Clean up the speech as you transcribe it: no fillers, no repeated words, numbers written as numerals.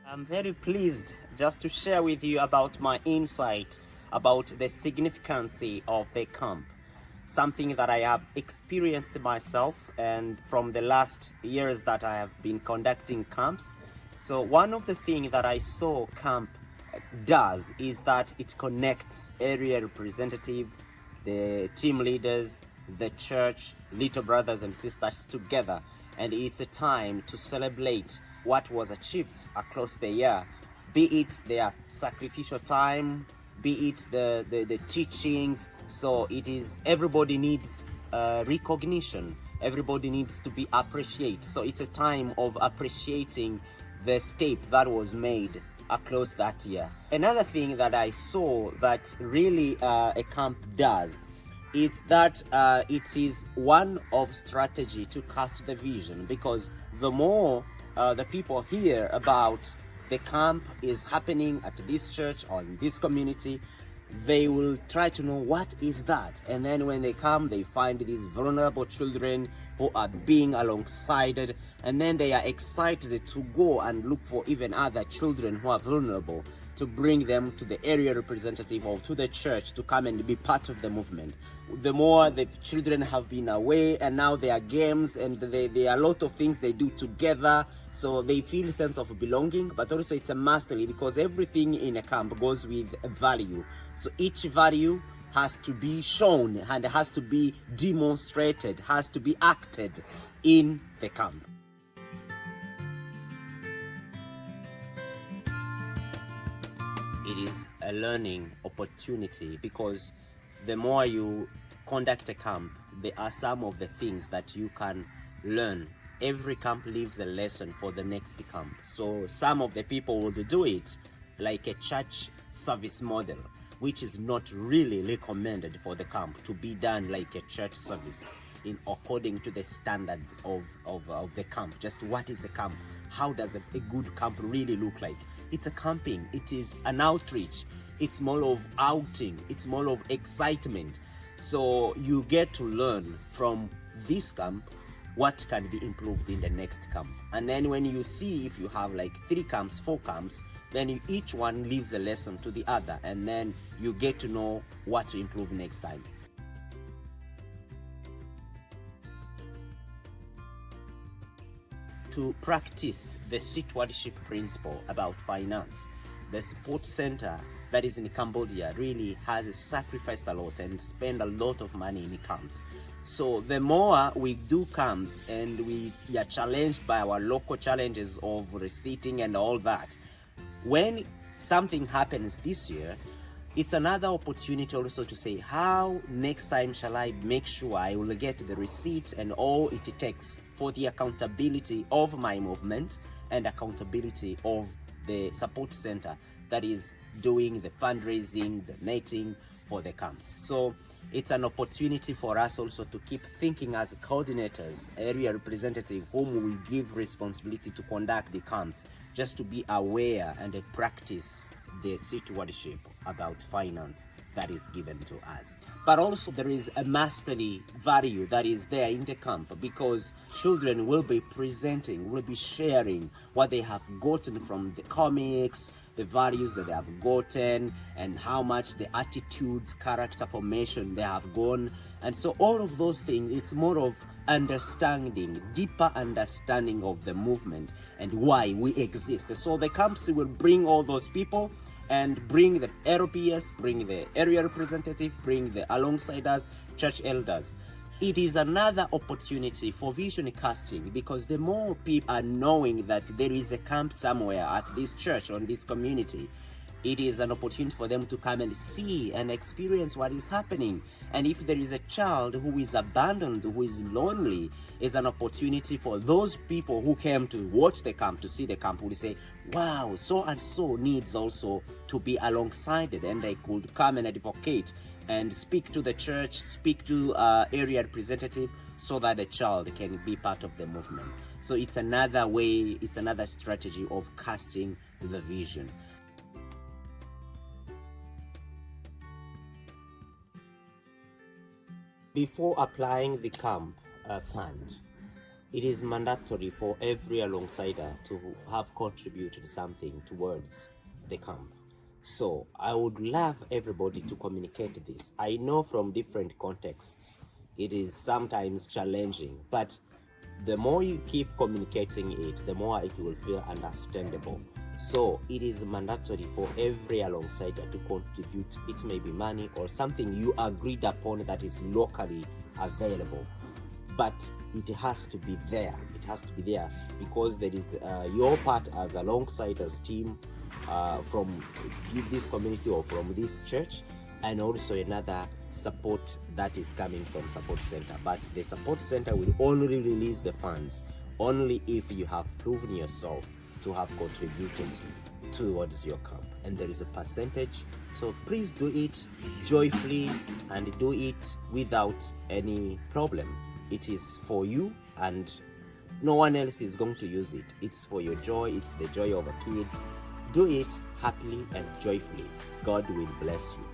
I'm very pleased just to share with you about my insight about the significance of the camp. Something that I have experienced myself and from the last years that I have been conducting camps. So one of the things that I saw camp does is that it connects area representative, the team leaders, the church, little brothers and sisters together. And it's a time to celebrate what was achieved across the year, be it their sacrificial time, be it the teachings. So it is, everybody needs recognition, everybody needs to be appreciated. So it's a time of appreciating the step that was made across that year. Another thing that I saw that really a camp does is that it is one of strategy to cast the vision, because the more the people hear about the camp is happening at this church or in this community, they will try to know what is that. And then when they come, they find these vulnerable children who are being alongside, and then they are excited to go and look for even other children who are vulnerable, to bring them to the area representative or to the church to come and be part of the movement. The more the children have been away, and now there are games and there are a lot of things they do together, so they feel a sense of belonging. But also it's a mastery, because everything in a camp goes with a value. So each value has to be shown and has to be demonstrated, has to be acted in the camp. It is a learning opportunity, because the more you conduct a camp, there are some of the things that you can learn. Every camp leaves a lesson for the next camp. So some of the people will do it like a church service model, which is not really recommended for the camp to be done like a church service in according to the standards of the camp. Just what is the camp? How does a good camp really look like? It's a camping, it is an outreach, it's more of outing, it's more of excitement. So you get to learn from this camp what can be improved in the next camp. And then when you see, if you have like 3 camps, 4 camps, then each one leaves a lesson to the other, and then you get to know what to improve next time. To practice the stewardship principle about finance, the support center that is in Cambodia really has sacrificed a lot and spent a lot of money in camps. So the more we do camps and we are challenged by our local challenges of receipting and all that, when something happens this year, it's another opportunity also to say, how next time shall I make sure I will get the receipt and all it takes for the accountability of my movement and accountability of the support center that is doing the fundraising, the netting for the camps. So it's an opportunity for us also to keep thinking as coordinators, area representatives whom we give responsibility to conduct the camps, just to be aware and practice the stewardship about finance that is given to us. But also there is a mastery value that is there in the camp, because children will be presenting, will be sharing what they have gotten from the comics, the values that they have gotten, and how much the attitudes, character formation they have gone. And so all of those things, it's more of understanding, deeper understanding of the movement and why we exist. So the camps will bring all those people and bring the LPS, bring the area representative, bring the alongside us church elders. It is another opportunity for vision casting, because the more people are knowing that there is a camp somewhere at this church or in this community, it is an opportunity for them to come and see and experience what is happening. And if there is a child who is abandoned, who is lonely, it's an opportunity for those people who came to watch the camp, to see the camp, who will say, wow, so and so needs also to be alongside it, and they could come and advocate and speak to the church, speak to area representative, so that the child can be part of the movement. So it's another way, it's another strategy of casting the vision. Before applying the camp fund, it is mandatory for every alongsider to have contributed something towards the camp. So I would love everybody to communicate this. I know from different contexts it is sometimes challenging, but the more you keep communicating it, the more it will feel understandable. So it is mandatory for every alongsider to contribute. It may be money or something you agreed upon that is locally available, but it has to be there. It has to be there because there is your part as alongsiders team from this community or from this church, and also another support that is coming from support center. But the support center will only release the funds only if you have proven yourself to have contributed towards your camp, and there is a percentage. So please do it joyfully and do it without any problem. It is for you and no one else is going to use it. It's for your joy. It's the joy of our kids. Do it happily and joyfully. God will bless you.